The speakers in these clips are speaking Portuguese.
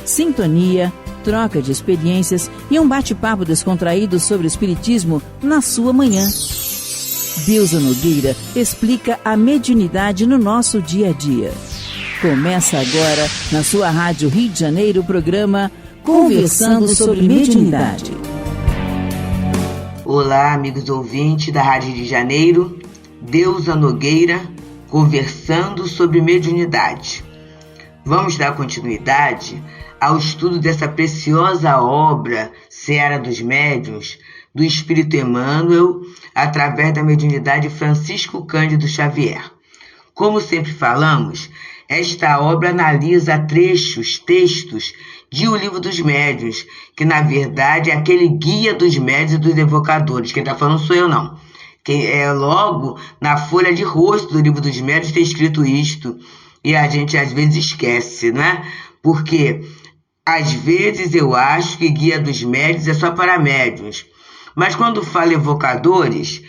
sintonia, troca de experiências e um bate-papo descontraído sobre o espiritismo na sua manhã. Deusa Nogueira explica a mediunidade no nosso dia a dia. Começa agora, na sua Rádio Rio de Janeiro, o programa Conversando sobre Mediunidade. Olá, amigos ouvintes da Rádio Rio de Janeiro, Deusa Nogueira, conversando sobre mediunidade. Vamos dar continuidade ao estudo dessa preciosa obra, Seara dos Médiuns, do Espírito Emmanuel, através da mediunidade Francisco Cândido Xavier. Como sempre falamos, esta obra analisa textos de O Livro dos Médiuns, que na verdade é aquele guia dos médiuns e dos evocadores. Quem está falando sou eu, não. Logo na folha de rosto do Livro dos Médiuns tem escrito isto, e a gente às vezes esquece, né? Porque às vezes eu acho que guia dos médiuns é só para médiuns. Mas quando fala evocadores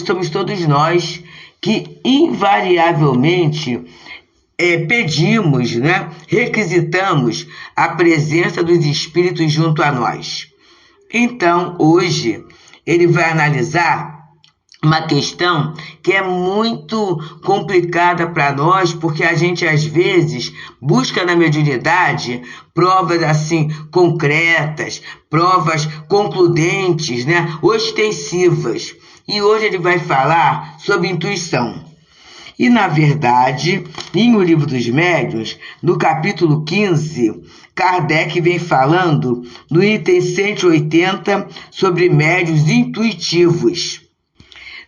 somos todos nós que invariavelmente pedimos, né, requisitamos a presença dos espíritos junto a nós. Então, hoje, ele vai analisar uma questão que é muito complicada para nós, porque a gente, às vezes, busca na mediunidade provas, assim, concretas, provas concludentes, né, ostensivas. E hoje ele vai falar sobre intuição. E, na verdade, em O Livro dos Médiuns, no capítulo 15, Kardec vem falando no item 180 sobre médiuns intuitivos.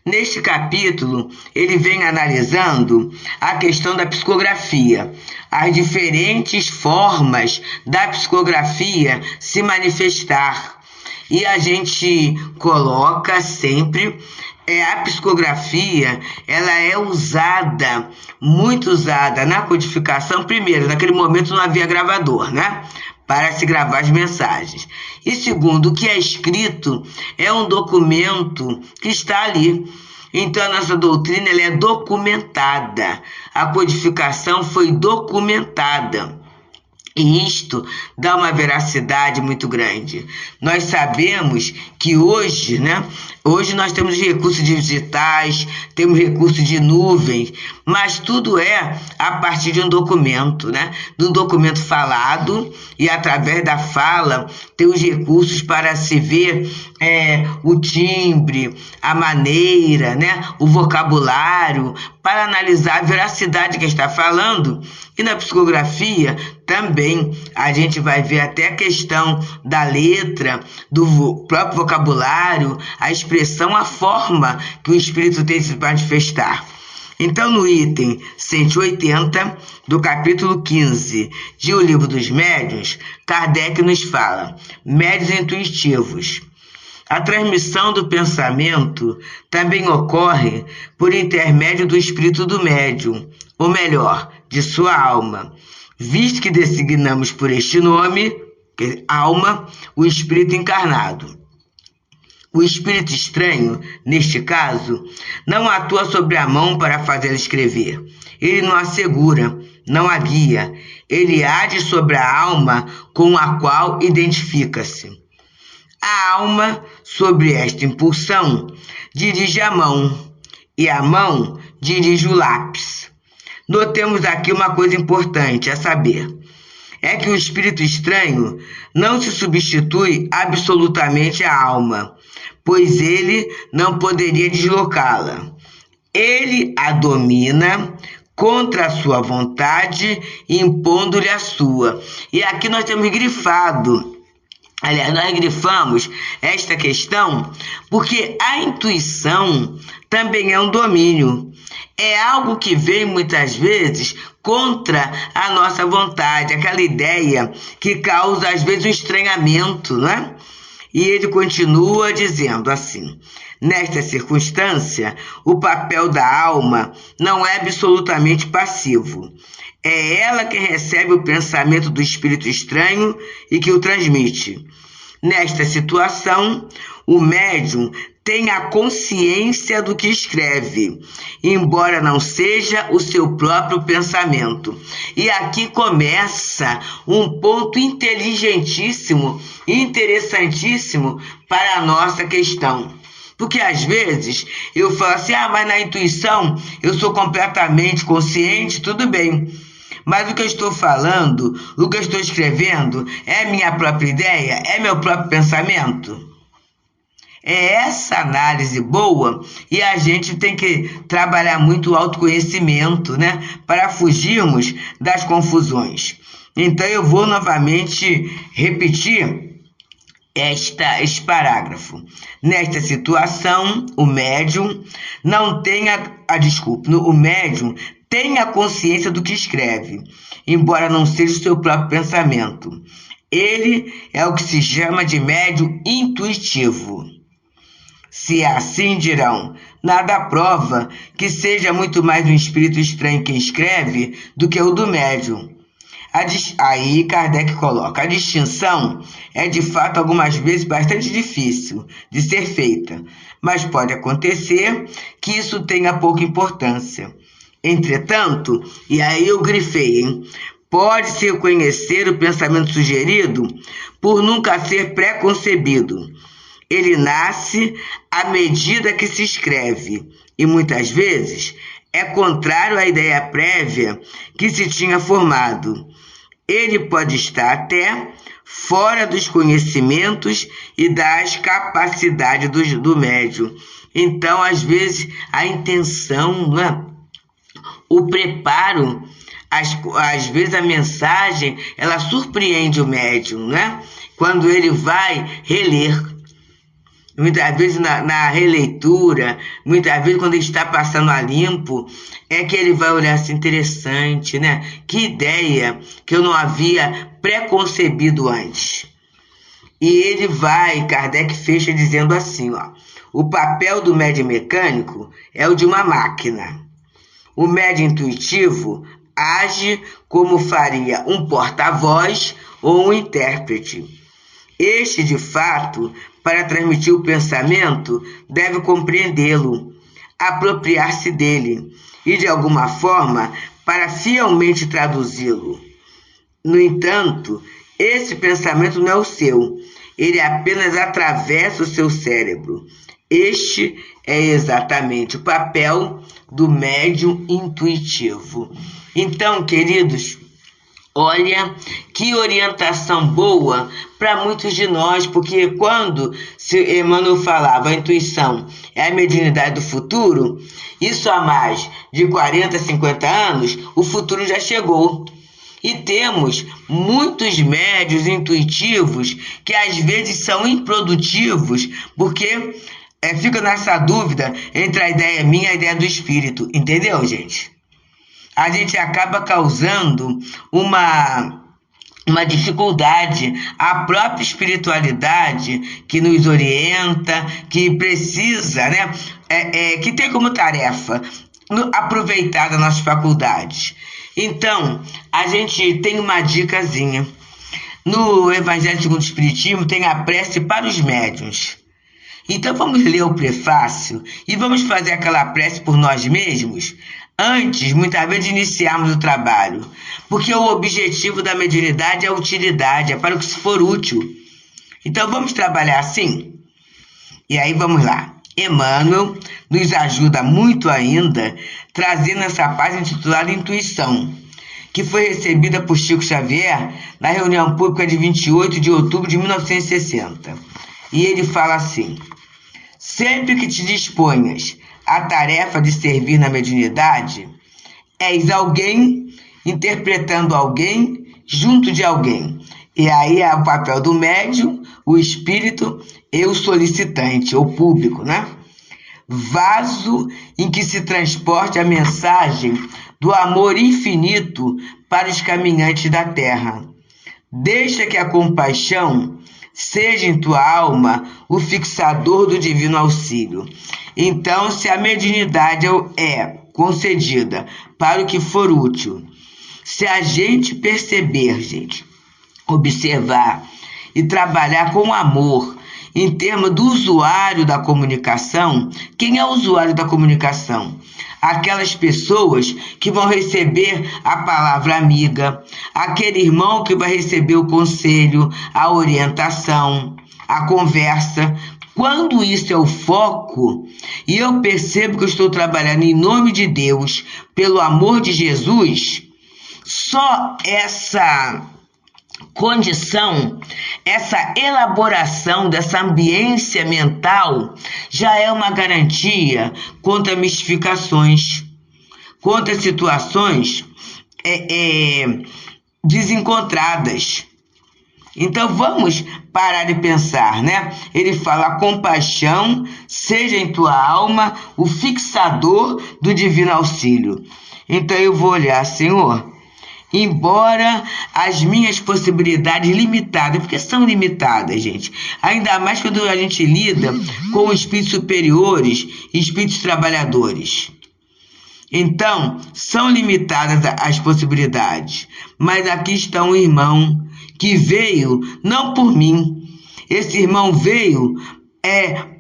Neste capítulo, ele vem analisando a questão da psicografia, as diferentes formas da psicografia se manifestar. E a gente coloca sempre a psicografia, ela é muito usada na codificação. Primeiro, naquele momento não havia gravador, né? Para se gravar as mensagens. E segundo, o que é escrito é um documento que está ali. Então a nossa doutrina ela é documentada. A codificação foi documentada. E isto dá uma veracidade muito grande. Nós sabemos que hoje, né? Hoje nós temos recursos digitais, temos recursos de nuvens, mas tudo é a partir de um documento, né? De um documento falado, e através da fala tem os recursos para se ver o timbre, a maneira, né? O vocabulário, para analisar a veracidade que está falando. E na psicografia também a gente vai ver até a questão da letra, do próprio vocabulário, a expressão, a forma que o espírito tem de se manifestar. Então, no item 180 do capítulo 15 de O Livro dos Médiuns, Kardec nos fala: médiuns intuitivos. A transmissão do pensamento também ocorre por intermédio do espírito do médium, ou melhor, de sua alma, visto que designamos por este nome, alma, o espírito encarnado. O espírito estranho, neste caso, não atua sobre a mão para fazê-la escrever. Ele não a segura, não a guia. Ele age sobre a alma com a qual identifica-se. A alma, sobre esta impulsão, dirige a mão, e a mão dirige o lápis. Notemos aqui uma coisa importante a saber. É que o espírito estranho não se substitui absolutamente à alma, pois ele não poderia deslocá-la. Ele a domina contra a sua vontade, impondo-lhe a sua. E aqui nós temos grifado. Aliás, nós grifamos esta questão porque a intuição também é um domínio. É algo que vem muitas vezes contra a nossa vontade, aquela ideia que causa às vezes um estranhamento, né? E ele continua dizendo assim: nesta circunstância, o papel da alma não é absolutamente passivo. É ela que recebe o pensamento do espírito estranho e que o transmite. Nesta situação, o médium tem a consciência do que escreve, embora não seja o seu próprio pensamento. E aqui começa um ponto inteligentíssimo e interessantíssimo para a nossa questão. Porque às vezes eu falo assim, mas na intuição eu sou completamente consciente, tudo bem. Mas o que eu estou falando, o que eu estou escrevendo, é minha própria ideia? É meu próprio pensamento? É essa análise boa, e a gente tem que trabalhar muito o autoconhecimento, né? Para fugirmos das confusões. Então eu vou novamente repetir este parágrafo. Nesta situação, o médium o médium tem a consciência do que escreve, embora não seja o seu próprio pensamento. Ele é o que se chama de médium intuitivo. Se assim dirão, nada prova que seja muito mais um espírito estranho quem escreve do que o do médium. Aí Kardec coloca, a distinção é de fato algumas vezes bastante difícil de ser feita, mas pode acontecer que isso tenha pouca importância. Entretanto, e aí eu grifei, pode-se reconhecer o pensamento sugerido por nunca ser pré-concebido. Ele nasce à medida que se escreve e muitas vezes é contrário à ideia prévia que se tinha formado. Ele pode estar até fora dos conhecimentos e das capacidades do médium. Então, às vezes, a intenção, né? O preparo, às vezes a mensagem, ela surpreende o médium, né? Quando ele vai reler. Muitas vezes na releitura, muitas vezes quando ele está passando a limpo, é que ele vai olhar assim, interessante, né? Que ideia que eu não havia preconcebido antes. E ele vai, Kardec fecha dizendo assim, o papel do médium mecânico é o de uma máquina. O médium intuitivo age como faria um porta-voz ou um intérprete. Este, de fato, para transmitir o pensamento, deve compreendê-lo, apropriar-se dele e, de alguma forma, para fielmente traduzi-lo. No entanto, esse pensamento não é o seu, ele apenas atravessa o seu cérebro. Este é exatamente o papel do médium intuitivo. Então, queridos, olha que orientação boa para muitos de nós, porque quando Emmanuel falava a intuição é a mediunidade do futuro, isso há mais de 40, 50 anos, o futuro já chegou. E temos muitos médiuns intuitivos que às vezes são improdutivos, porque fica nessa dúvida entre a ideia minha e a ideia do espírito. Entendeu, gente? A gente acaba causando uma dificuldade à própria espiritualidade que nos orienta, que precisa, né? Que tem como tarefa aproveitar das nossas faculdades. Então, a gente tem uma dicasinha. No Evangelho segundo o Espiritismo tem a prece para os médiuns. Então vamos ler o prefácio e vamos fazer aquela prece por nós mesmos antes, muitas vezes, de iniciarmos o trabalho. Porque o objetivo da mediunidade é a utilidade, é para o que se for útil. Então vamos trabalhar assim? E aí vamos lá. Emmanuel nos ajuda muito ainda, trazendo essa página intitulada Intuição, que foi recebida por Chico Xavier na reunião pública de 28 de outubro de 1960. E ele fala assim: sempre que te disponhas à tarefa de servir na mediunidade, és alguém interpretando alguém junto de alguém. E aí é o papel do médium, o espírito e o solicitante, ou público, né? Vaso em que se transporte a mensagem do amor infinito para os caminhantes da terra. Deixa que a compaixão seja em tua alma o fixador do divino auxílio. Então, se a mediunidade é concedida para o que for útil, se a gente perceber, observar e trabalhar com amor em termos do usuário da comunicação. Quem é o usuário da comunicação? Aquelas pessoas que vão receber a palavra amiga, aquele irmão que vai receber o conselho, a orientação, a conversa. Quando isso é o foco, e eu percebo que eu estou trabalhando em nome de Deus, pelo amor de Jesus, só essa condição, essa elaboração dessa ambiência mental já é uma garantia contra mistificações, contra situações desencontradas. Então vamos parar de pensar, né? Ele fala: a compaixão seja em tua alma o fixador do divino auxílio. Então eu vou olhar, Senhor, embora as minhas possibilidades limitadas, porque são limitadas, gente, ainda mais quando a gente lida com espíritos superiores, espíritos trabalhadores. Então, são limitadas as possibilidades, mas aqui está um irmão que veio não por mim. Esse irmão veio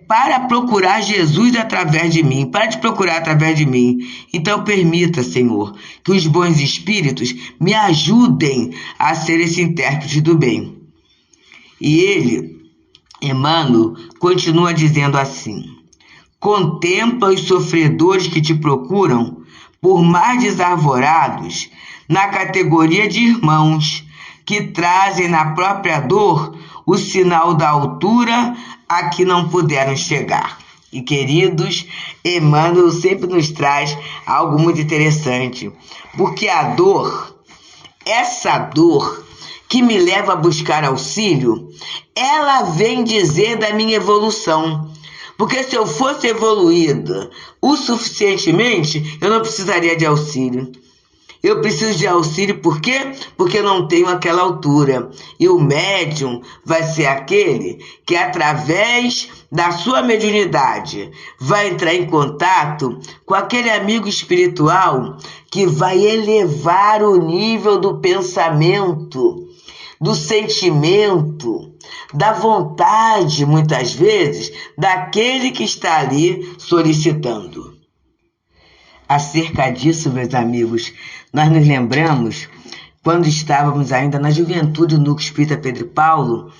para procurar Jesus através de mim, para te procurar através de mim. Então permita, Senhor, que os bons espíritos me ajudem a ser esse intérprete do bem. E ele, Emmanuel, continua dizendo assim: contempla os sofredores que te procuram por mais desarvorados na categoria de irmãos que trazem na própria dor o sinal da altura a que não puderam chegar. E, queridos, Emmanuel sempre nos traz algo muito interessante, porque a dor, essa dor que me leva a buscar auxílio, ela vem dizer da minha evolução. Porque se eu fosse evoluída o suficientemente, eu não precisaria de auxílio. Eu preciso de auxílio por quê? Porque eu não tenho aquela altura. E o médium vai ser aquele que, através da sua mediunidade, vai entrar em contato com aquele amigo espiritual que vai elevar o nível do pensamento, do sentimento, da vontade, muitas vezes, daquele que está ali solicitando. Acerca disso, meus amigos, nós nos lembramos quando estávamos ainda na juventude do Núcleo Espírita Pedro e Paulo,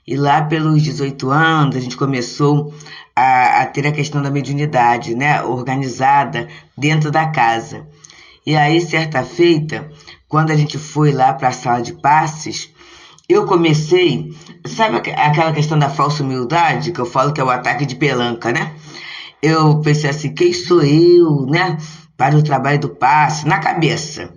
e lá pelos 18 anos a gente começou a ter a questão da mediunidade, né, organizada dentro da casa. E aí, certa feita, quando a gente foi lá para a sala de passes, eu comecei, sabe aquela questão da falsa humildade, que eu falo que é o ataque de pelanca, né? Eu pensei assim: quem sou eu, né, para o trabalho do passe, na cabeça.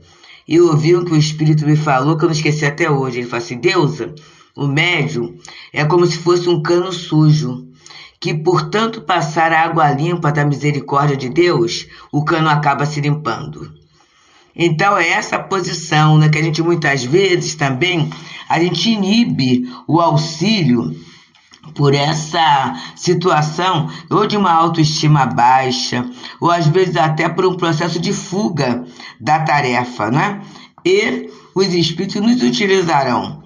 E eu ouvi o que o Espírito me falou, que eu não esqueci até hoje. Ele falou assim: Deusa, o médium é como se fosse um cano sujo, que por tanto passar a água limpa da misericórdia de Deus, o cano acaba se limpando. Então é essa posição, né, que a gente muitas vezes também, a gente inibe o auxílio por essa situação, ou de uma autoestima baixa, ou às vezes até por um processo de fuga da tarefa, né? E os espíritos nos utilizarão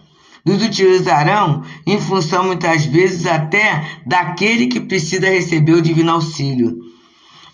em função, muitas vezes, até daquele que precisa receber o divino auxílio.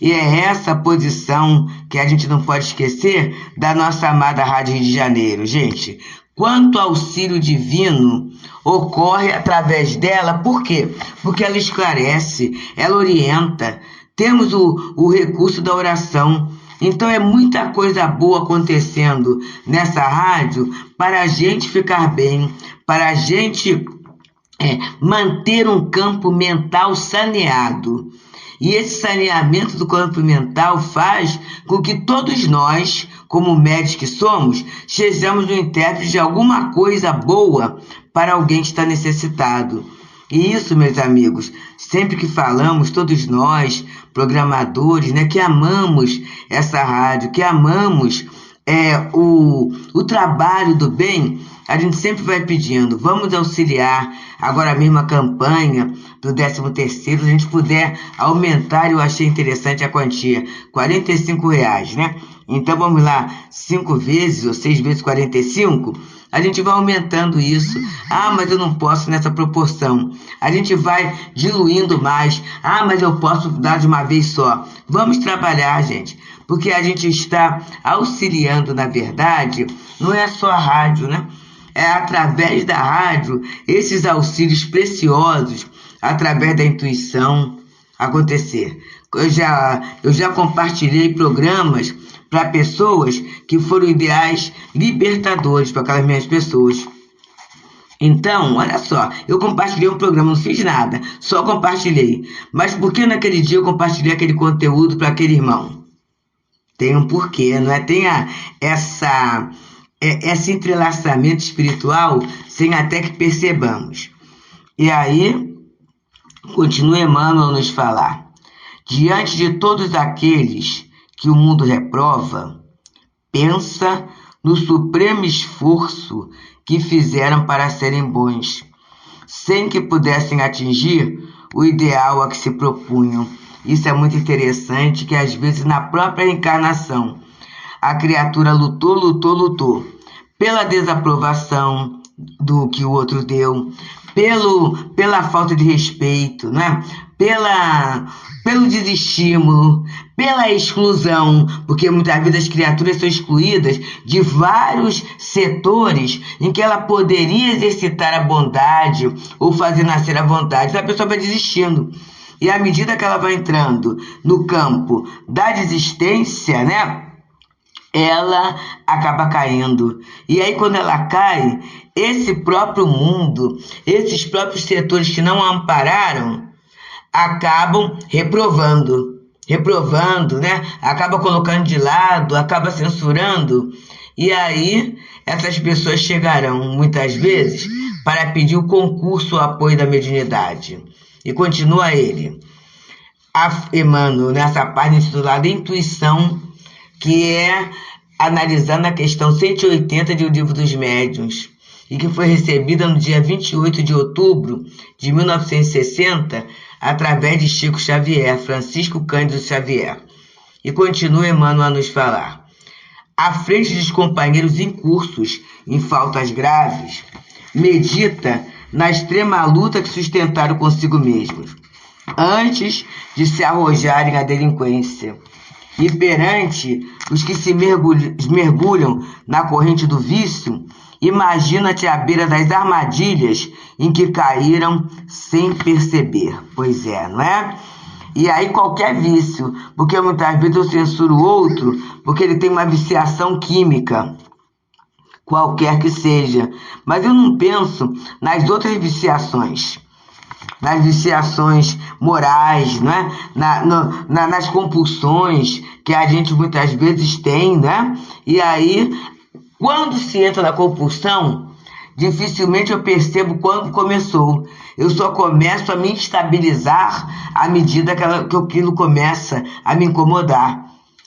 E é essa posição que a gente não pode esquecer da nossa amada Rádio Rio de Janeiro, gente. Quanto auxílio divino ocorre através dela, por quê? Porque ela esclarece, ela orienta. Temos o recurso da oração. Então é muita coisa boa acontecendo nessa rádio para a gente ficar bem, para a gente manter um campo mental saneado. E esse saneamento do campo mental faz com que todos nós, como médicos que somos, sejamos um intérprete de alguma coisa boa para alguém que está necessitado. E isso, meus amigos, sempre que falamos, todos nós, programadores, né, que amamos essa rádio, que amamos o trabalho do bem, a gente sempre vai pedindo: vamos auxiliar. Agora mesmo a campanha do 13º, se a gente puder aumentar, eu achei interessante a quantia, R$45, né? Então vamos lá, 5 vezes ou 6 vezes 45, a gente vai aumentando isso. Ah, mas eu não posso nessa proporção. A gente vai diluindo mais. Ah, mas eu posso dar de uma vez só. Vamos trabalhar, gente, porque a gente está auxiliando, na verdade, não é só a rádio, né? É através da rádio, esses auxílios preciosos, através da intuição, acontecer. Eu já compartilhei programas para pessoas que foram ideais libertadores para aquelas minhas pessoas. Então, olha só, eu compartilhei um programa, não fiz nada, só compartilhei. Mas por que naquele dia eu compartilhei aquele conteúdo para aquele irmão? Tem um porquê, não é? Tem esse entrelaçamento espiritual sem até que percebamos. E aí, continua Emmanuel a nos falar. Diante de todos aqueles que o mundo reprova, pensa no supremo esforço que fizeram para serem bons, sem que pudessem atingir o ideal a que se propunham. Isso é muito interessante, que às vezes na própria encarnação a criatura lutou pela desaprovação do que o outro deu, pela falta de respeito, né? Pelo desestímulo, pela exclusão, porque muitas vezes as criaturas são excluídas de vários setores em que ela poderia exercitar a bondade ou fazer nascer a vontade. Então a pessoa vai desistindo. E à medida que ela vai entrando no campo da desistência, né? Ela acaba caindo. E aí, quando ela cai, esse próprio mundo, esses próprios setores que não a ampararam, acabam reprovando, né? Acaba colocando de lado, acaba censurando. E aí, essas pessoas chegarão, muitas vezes, para pedir o concurso, o apoio da mediunidade. E continua ele, Emmanuel, nessa página intitulada Intuição, que é analisando a questão 180 do Livro dos Médiuns, e que foi recebida no dia 28 de outubro de 1960, através de Chico Xavier, Francisco Cândido Xavier. E continua Emmanuel a nos falar. À frente dos companheiros incursos em faltas graves, medita na extrema luta que sustentaram consigo mesmos, antes de se arrojarem à delinquência. E perante os que se mergulham na corrente do vício, imagina-te à beira das armadilhas em que caíram sem perceber. Pois é, não é? E aí qualquer vício, porque muitas vezes eu censuro o outro porque ele tem uma viciação química, qualquer que seja. Mas eu não penso nas outras viciações. Nas viciações morais, né? Nas compulsões que a gente muitas vezes tem, né? E aí, quando se entra na compulsão, dificilmente eu percebo quando começou. Eu só começo a me estabilizar à medida que aquilo começa a me incomodar.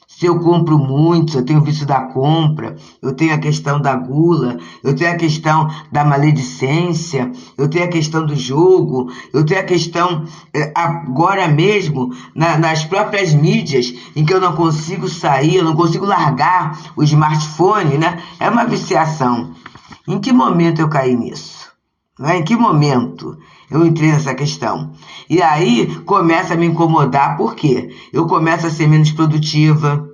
Se eu compro muito, eu tenho o vício da compra, eu tenho a questão da gula, eu tenho a questão da maledicência, eu tenho a questão do jogo, eu tenho a questão, agora mesmo, nas próprias mídias, em que eu não consigo sair, eu não consigo largar o smartphone, né? É uma viciação. Em que momento eu caí nisso? Não é? Em que momento eu entrei nessa questão? E aí começa a me incomodar, por quê? Eu começo a ser menos produtiva,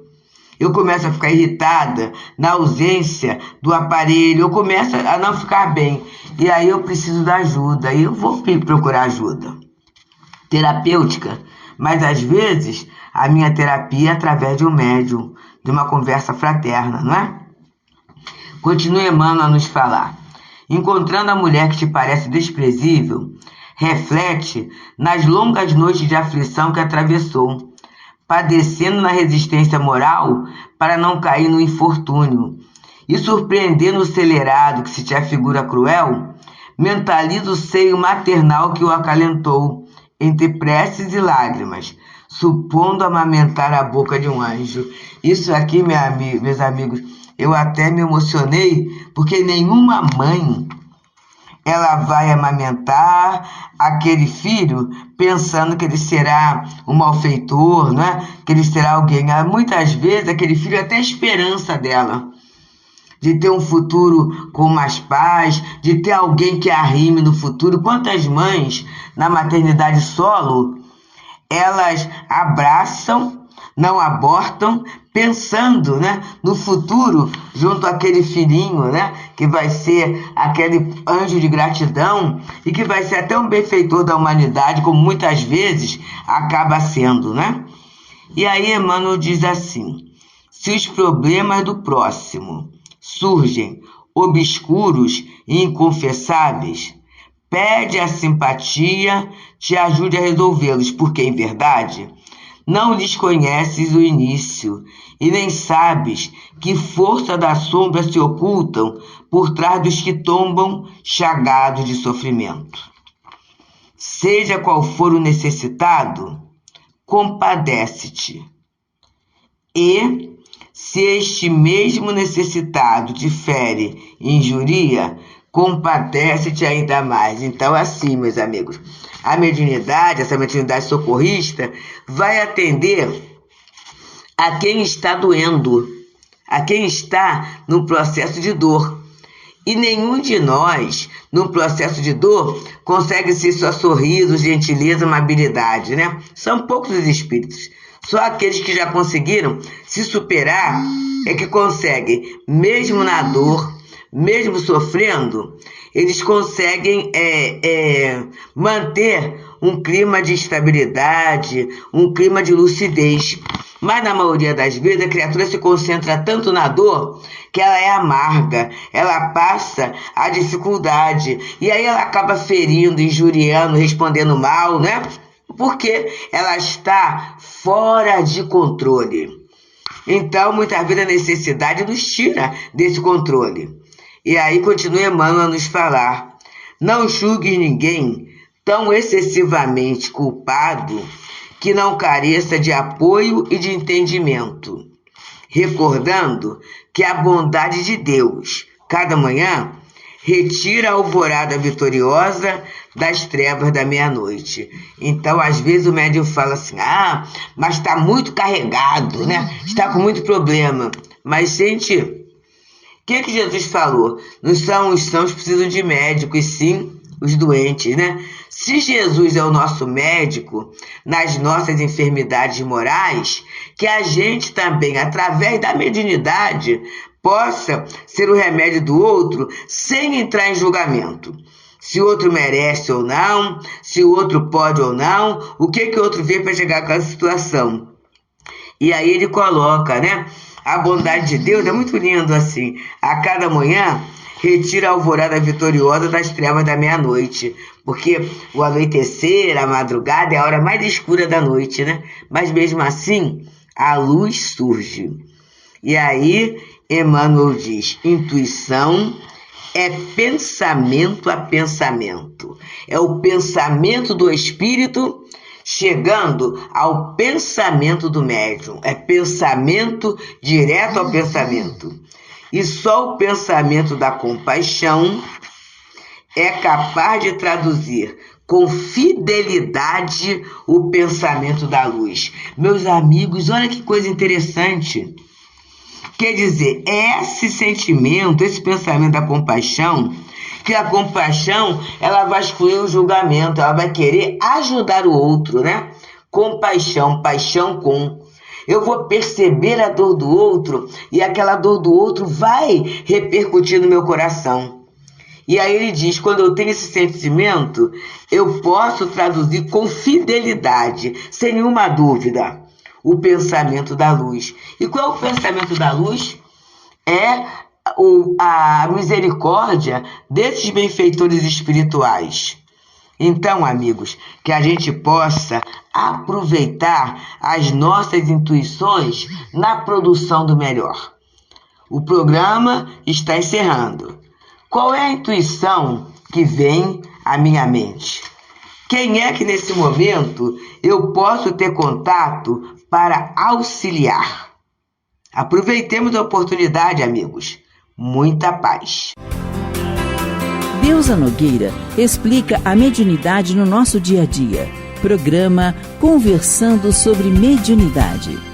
eu começo a ficar irritada na ausência do aparelho, eu começo a não ficar bem. E aí eu preciso da ajuda, aí eu vou procurar ajuda terapêutica. Mas às vezes a minha terapia é através de um médium, de uma conversa fraterna, não é? Continua Emmanuel a nos falar. Encontrando a mulher que te parece desprezível, reflete nas longas noites de aflição que atravessou, padecendo na resistência moral para não cair no infortúnio, e surpreendendo o acelerado que se te afigura cruel, mentaliza o seio maternal que o acalentou, entre preces e lágrimas, supondo amamentar a boca de um anjo. Isso aqui, meus amigos, eu até me emocionei, porque nenhuma mãe ela vai amamentar aquele filho pensando que ele será um malfeitor, né? Que ele será alguém. Muitas vezes aquele filho é até a esperança dela de ter um futuro com mais paz, de ter alguém que arrime no futuro. Quantas mães na maternidade solo, elas abraçam, não abortam, pensando, né, no futuro junto àquele filhinho, né, que vai ser aquele anjo de gratidão e que vai ser até um benfeitor da humanidade, como muitas vezes acaba sendo, né? E aí Emmanuel diz assim: se os problemas do próximo surgem obscuros e inconfessáveis, pede a simpatia te ajude a resolvê-los, porque, em verdade, não lhes conheces o início e nem sabes que força da sombra se ocultam por trás dos que tombam chagados de sofrimento. Seja qual for o necessitado, compadece-te. E, se este mesmo necessitado te fere e injuria, compadece-te ainda mais. Então, assim, meus amigos, a mediunidade, essa mediunidade socorrista, vai atender a quem está doendo, a quem está no processo de dor. E nenhum de nós, no processo de dor, consegue ser só sorriso, gentileza, amabilidade, né? São poucos os espíritos. Só aqueles que já conseguiram se superar é que conseguem, mesmo na dor, mesmo sofrendo, eles conseguem manter um clima de estabilidade, um clima de lucidez. Mas na maioria das vezes a criatura se concentra tanto na dor que ela é amarga, ela passa a dificuldade e aí ela acaba ferindo, injuriando, respondendo mal, né? Porque ela está fora de controle. Então, muitas vezes a necessidade nos tira desse controle. E aí continua Emmanuel a nos falar: não julgues ninguém tão excessivamente culpado que não careça de apoio e de entendimento, recordando que a bondade de Deus, cada manhã, retira a alvorada vitoriosa das trevas da meia-noite. Então, às vezes o médium fala assim: ah, mas está muito carregado, né? Está com muito problema. Mas, gente, o que Jesus falou? Não são os sãos que precisam de médico, e sim os doentes, né? Se Jesus é o nosso médico nas nossas enfermidades morais, que a gente também, através da mediunidade, possa ser o remédio do outro sem entrar em julgamento. Se o outro merece ou não, se o outro pode ou não, o que o outro vê para chegar àquela situação. E aí ele coloca, né? A bondade de Deus é muito lindo assim. A cada manhã, retira a alvorada vitoriosa das trevas da meia-noite. Porque o anoitecer, a madrugada, é a hora mais escura da noite, né? Mas mesmo assim, a luz surge. E aí, Emmanuel diz: intuição é pensamento a pensamento. É o pensamento do espírito chegando ao pensamento do médium. É pensamento direto ao pensamento. E só o pensamento da compaixão é capaz de traduzir com fidelidade o pensamento da luz. Meus amigos, olha que coisa interessante. Quer dizer, esse sentimento, esse pensamento da compaixão, que a compaixão, ela vai excluir o julgamento, ela vai querer ajudar o outro, né? Compaixão, paixão com. Eu vou perceber a dor do outro e aquela dor do outro vai repercutir no meu coração. E aí ele diz, quando eu tenho esse sentimento, eu posso traduzir com fidelidade, sem nenhuma dúvida, o pensamento da luz. E qual é o pensamento da luz? É a misericórdia desses benfeitores espirituais. Então, amigos, que a gente possa aproveitar as nossas intuições na produção do melhor. O programa está encerrando. Qual é a intuição que vem à minha mente? Quem é que nesse momento eu posso ter contato para auxiliar? Aproveitemos a oportunidade, amigos. Muita paz. Deusa Nogueira explica a mediunidade no nosso dia a dia. Programa Conversando sobre Mediunidade.